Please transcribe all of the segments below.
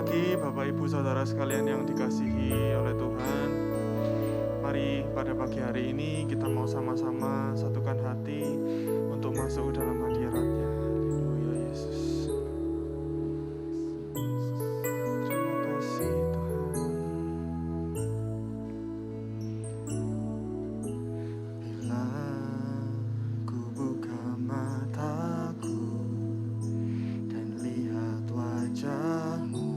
pagi Bapak Ibu Saudara sekalian yang dikasihi oleh Tuhan. Mari pada pagi hari ini kita mau sama-sama satukan hati untuk masuk dalam hadirat-Nya. Haleluya Yesus. Terima kasih Tuhan. Bila ku buka mataku dan lihat wajah-Mu,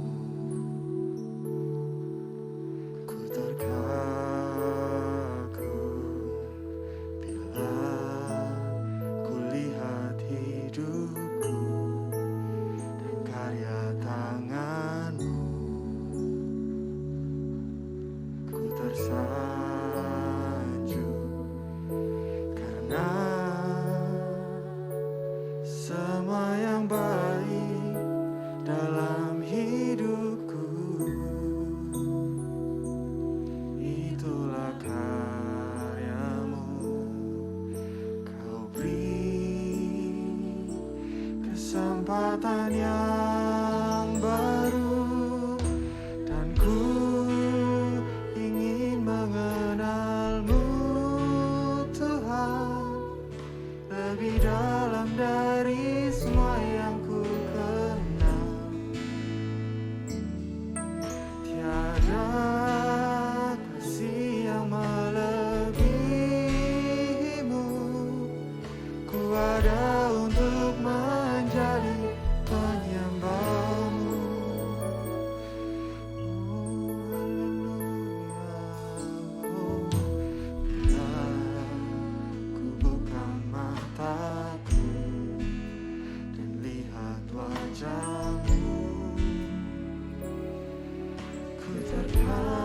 ku terkagum. Bila ku lihat hidupku dan karya tangan-Mu, ku tersanjung karena semua yang baik dalam hidupku itulah karya-Mu. Kau beri kesempatan yang baru dan ku ingin mengenal-Mu Tuhan lebih dalam dari semua yang ku kenal. Tiada kasih yang melebihi-Mu. Ku ada untuk menjadi penyembah-Mu. Oh, haleluya. Oh, bila ku buka mataku dan lihat wajah-Mu, ku terkagum.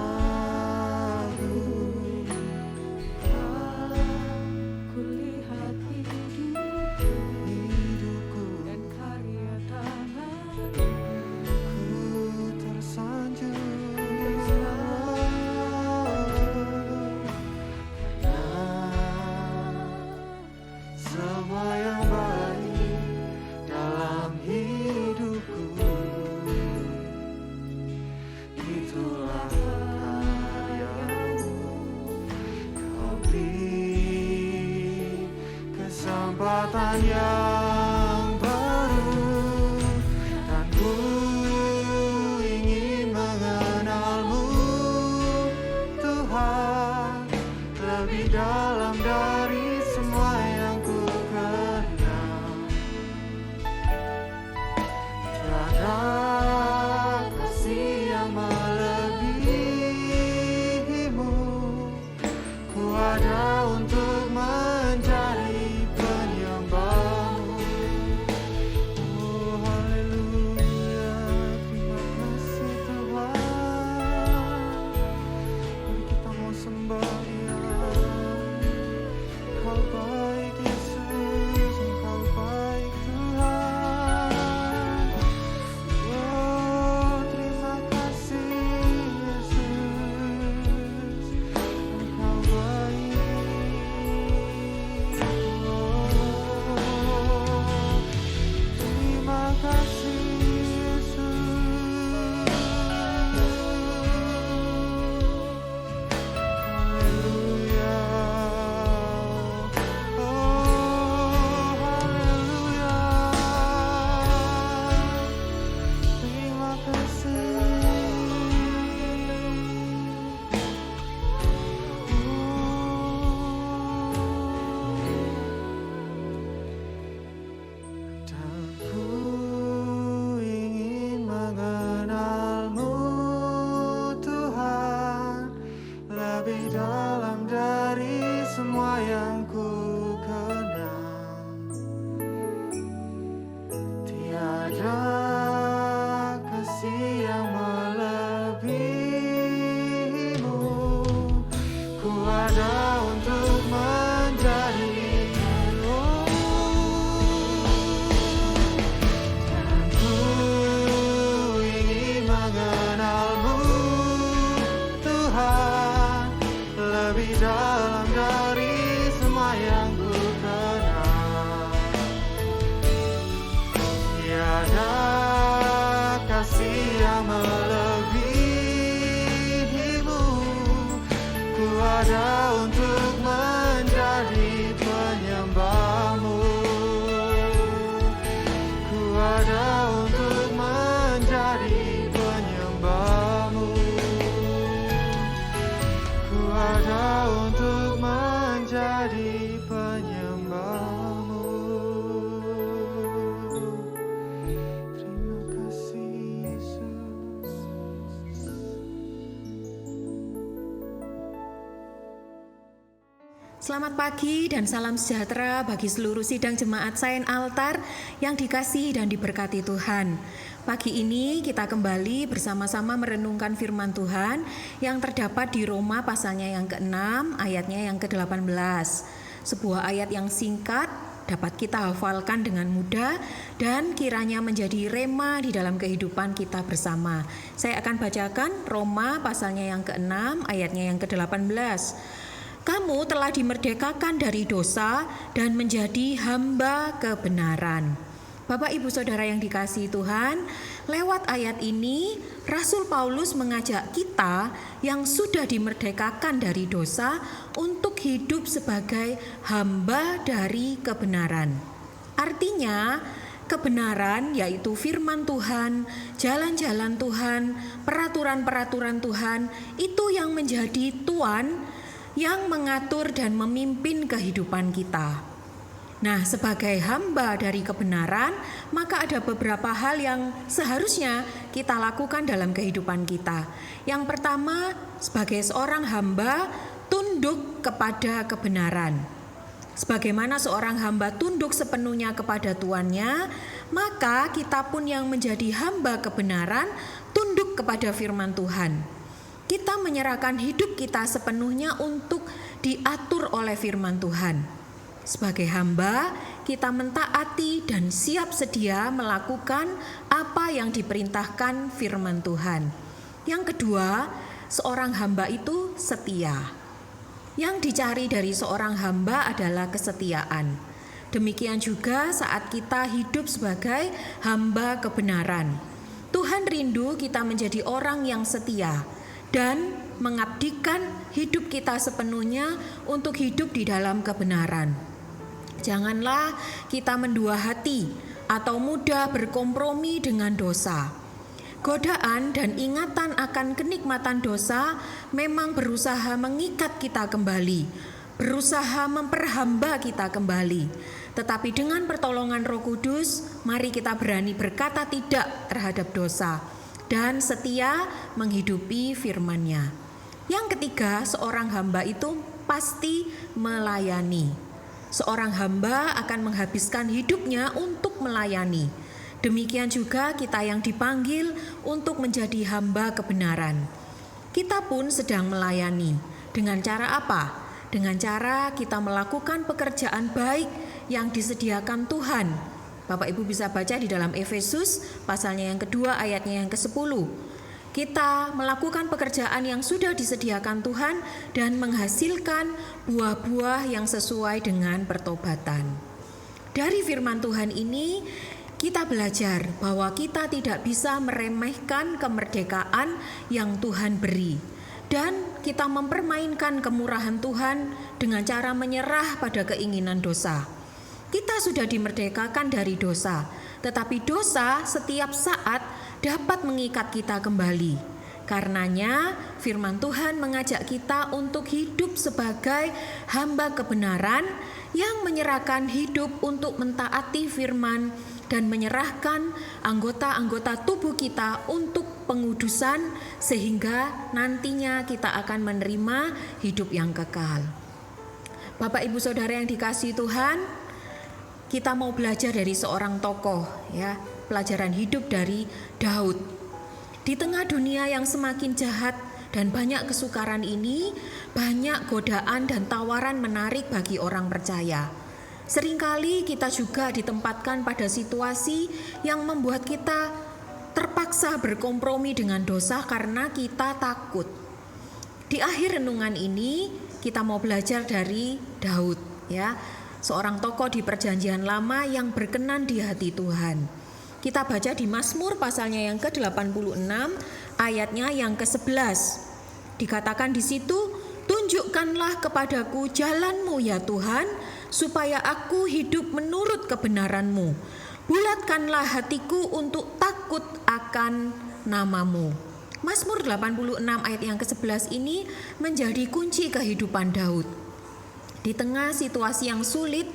Ku lihat Hidupku dan karya tangan, ku tersanjung karena semua yang baik dalam hidupku itulah karya-Mu. Kau beri kesempatan yang baru dan ku ingin mengenal-Mu Tuhan lebih dalam dari semua yang ku kenal. Tiada kasih yang melebihi-Mu. Ku ada untuk menjadi penyembah-Mu. Oh, haleluya. Terima kasih Tuhan. Mari kita mau sembah Dia. Engkau baik Yesus, Engkau baik Tuhan. Oh, terima kasih Yesus, Engkau baik. Oh, terima kasih Yesus. Haleluya. Oh, haleluya. Terima kasih. Dan ku ingin mengenal-Mu Tuhan lebih dalam dari semua yang ku kenal. Tiada kasih yang melebihi-Mu. Ku ada untuk menjadi dan ku ingin mengenal-Mu Tuhan lebih dalam dari semua yang ku kenal. Tiada kasih yang ada untuk menjadi penyembah-Mu. Ku ada untuk menjadi penyembah-Mu. Ku ada untuk menjadi penyembah-Mu. Terima kasih Yesus. Selamat pagi dan salam sejahtera bagi seluruh sidang jemaat Saint Altar yang dikasihi dan diberkati Tuhan. Pagi ini kita kembali bersama-sama merenungkan firman Tuhan yang terdapat di Roma pasalnya yang ke-6 ayatnya yang ke-18. Sebuah ayat yang singkat dapat kita hafalkan dengan mudah dan kiranya menjadi rema di dalam kehidupan kita bersama. Saya akan bacakan Roma pasalnya yang ke-6 ayatnya yang ke-18. Kamu telah dimerdekakan dari dosa dan menjadi hamba kebenaran. Bapak Ibu Saudara yang dikasihi Tuhan, lewat ayat ini Rasul Paulus mengajak kita yang sudah dimerdekakan dari dosa untuk hidup sebagai hamba dari kebenaran. Artinya, kebenaran yaitu firman Tuhan, jalan-jalan Tuhan, peraturan-peraturan Tuhan itu yang menjadi tuan yang mengatur dan memimpin kehidupan kita. Nah, sebagai hamba dari kebenaran, maka ada beberapa hal yang seharusnya kita lakukan dalam kehidupan kita. Yang pertama, sebagai seorang hamba, tunduk kepada kebenaran. Sebagaimana seorang hamba tunduk sepenuhnya kepada tuannya, maka kita pun yang menjadi hamba kebenaran, tunduk kepada firman Tuhan. Kita menyerahkan hidup kita sepenuhnya untuk diatur oleh firman Tuhan. Sebagai hamba, kita mentaati dan siap sedia melakukan apa yang diperintahkan firman Tuhan. Yang kedua, seorang hamba itu setia. Yang dicari dari seorang hamba adalah kesetiaan. Demikian juga saat kita hidup sebagai hamba kebenaran. Tuhan rindu kita menjadi orang yang setia dan mengabdikan hidup kita sepenuhnya untuk hidup di dalam kebenaran. Janganlah kita mendua hati atau mudah berkompromi dengan dosa. Godaan dan ingatan akan kenikmatan dosa memang berusaha mengikat kita kembali, berusaha memperhamba kita kembali. Tetapi dengan pertolongan Roh Kudus, mari kita berani berkata tidak terhadap dosa dan setia menghidupi firman-Nya. Yang ketiga, seorang hamba itu pasti melayani. Seorang hamba akan menghabiskan hidupnya untuk melayani. Demikian juga kita yang dipanggil untuk menjadi hamba kebenaran. Kita pun sedang melayani. Dengan cara apa? Dengan cara kita melakukan pekerjaan baik yang disediakan Tuhan. Bapak Ibu bisa baca di dalam Efesus pasalnya yang kedua ayatnya yang ke-10. Kita melakukan pekerjaan yang sudah disediakan Tuhan dan menghasilkan buah-buah yang sesuai dengan pertobatan. Dari firman Tuhan ini kita belajar bahwa kita tidak bisa meremehkan kemerdekaan yang Tuhan beri. Dan kita mempermainkan kemurahan Tuhan dengan cara menyerah pada keinginan dosa. Kita sudah dimerdekakan dari dosa, tetapi dosa setiap saat dapat mengikat kita kembali. Karenanya firman Tuhan mengajak kita untuk hidup sebagai hamba kebenaran yang menyerahkan hidup untuk mentaati firman dan menyerahkan anggota-anggota tubuh kita untuk pengudusan sehingga nantinya kita akan menerima hidup yang kekal. Bapak Ibu Saudara yang dikasihi Tuhan, kita mau belajar dari seorang tokoh, ya, pelajaran hidup dari Daud. Di tengah dunia yang semakin jahat dan banyak kesukaran ini, banyak godaan dan tawaran menarik bagi orang percaya. Seringkali kita juga ditempatkan pada situasi yang membuat kita terpaksa berkompromi dengan dosa karena kita takut. Di akhir renungan ini, kita mau belajar dari Daud, ya. Seorang tokoh di Perjanjian Lama yang berkenan di hati Tuhan. Kita baca di Mazmur pasalnya yang ke-86, ayatnya yang ke-11. Dikatakan di situ, Tunjukkanlah kepadaku jalan-Mu ya Tuhan, supaya aku hidup menurut kebenaran-Mu. Bulatkanlah hatiku untuk takut akan nama-Mu. Mazmur 86 ayat yang ke-11 ini menjadi kunci kehidupan Daud. Di tengah situasi yang sulit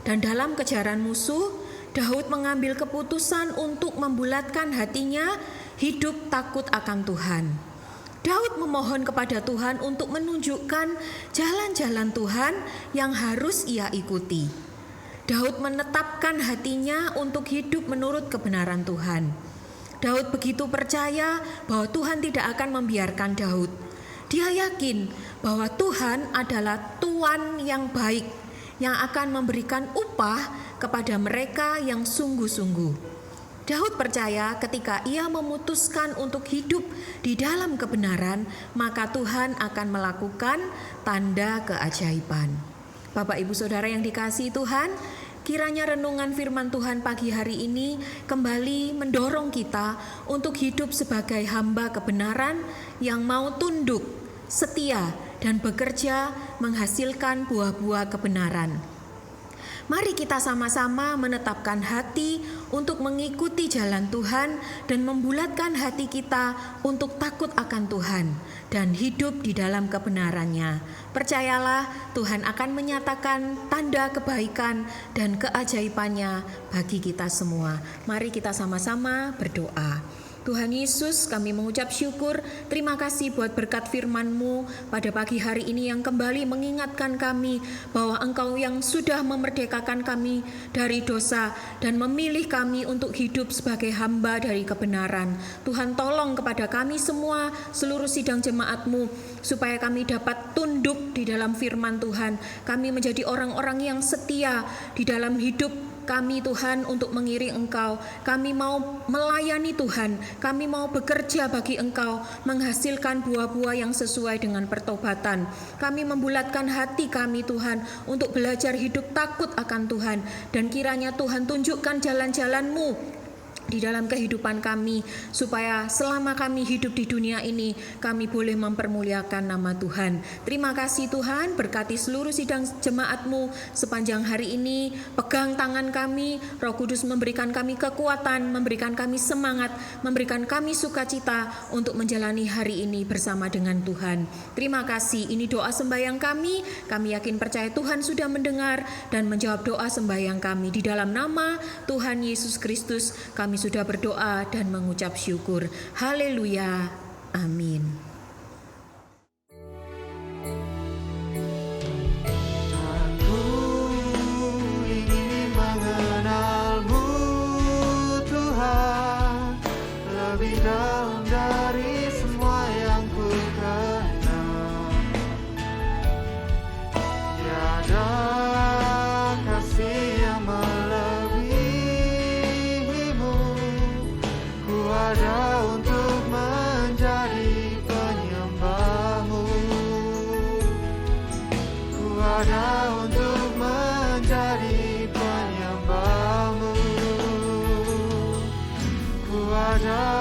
dan dalam kejaran musuh, Daud mengambil keputusan untuk membulatkan hatinya hidup takut akan Tuhan. Daud memohon kepada Tuhan untuk menunjukkan jalan-jalan Tuhan yang harus ia ikuti. Daud menetapkan hatinya untuk hidup menurut kebenaran Tuhan. Daud begitu percaya bahwa Tuhan tidak akan membiarkan Daud. Dia yakin bahwa Tuhan adalah Tuhan yang baik, yang akan memberikan upah kepada mereka yang sungguh-sungguh. Daud percaya ketika ia memutuskan untuk hidup di dalam kebenaran, maka Tuhan akan melakukan tanda keajaiban. Bapak, Ibu, Saudara yang dikasihi Tuhan, kiranya renungan firman Tuhan pagi hari ini kembali mendorong kita untuk hidup sebagai hamba kebenaran yang mau tunduk, setia, dan bekerja menghasilkan buah-buah kebenaran. Mari kita sama-sama menetapkan hati untuk mengikuti jalan Tuhan dan membulatkan hati kita untuk takut akan Tuhan dan hidup di dalam kebenarannya. Percayalah, Tuhan akan menyatakan tanda kebaikan dan keajaibannya bagi kita semua. Mari kita sama-sama berdoa. Tuhan Yesus, kami mengucap syukur, terima kasih buat berkat firman-Mu pada pagi hari ini yang kembali mengingatkan kami bahwa Engkau yang sudah memerdekakan kami dari dosa dan memilih kami untuk hidup sebagai hamba dari kebenaran. Tuhan, tolong kepada kami semua, seluruh sidang jemaat-Mu, supaya kami dapat tunduk di dalam firman Tuhan. Kami menjadi orang-orang yang setia di dalam hidup kami, Tuhan, untuk mengiring Engkau. Kami mau melayani Tuhan. Kami mau bekerja bagi Engkau, menghasilkan buah-buah yang sesuai dengan pertobatan. Kami membulatkan hati kami, Tuhan, untuk belajar hidup takut akan Tuhan. Dan kiranya Tuhan tunjukkan jalan-jalan-Mu di dalam kehidupan kami, supaya selama kami hidup di dunia ini, kami boleh mempermuliakan nama Tuhan. Terima kasih Tuhan, berkati seluruh sidang jemaat-Mu sepanjang hari ini. Pegang tangan kami, Roh Kudus memberikan kami kekuatan, memberikan kami semangat, memberikan kami sukacita untuk menjalani hari ini bersama dengan Tuhan. Terima kasih, ini doa sembahyang kami. Kami yakin percaya Tuhan sudah mendengar dan menjawab doa sembahyang kami. Di dalam nama Tuhan Yesus Kristus, kami sudah berdoa dan mengucap syukur. Haleluya. Amin. Aku ingin mengenal-Mu, Tuhan, lebih dalam dari semua yang ku kenal. Tiada kasih yang melebihi-Mu. Ku ada untuk menjadi penyembah-Mu. Ku ada untuk menjadi penyembah-Mu. Ku ada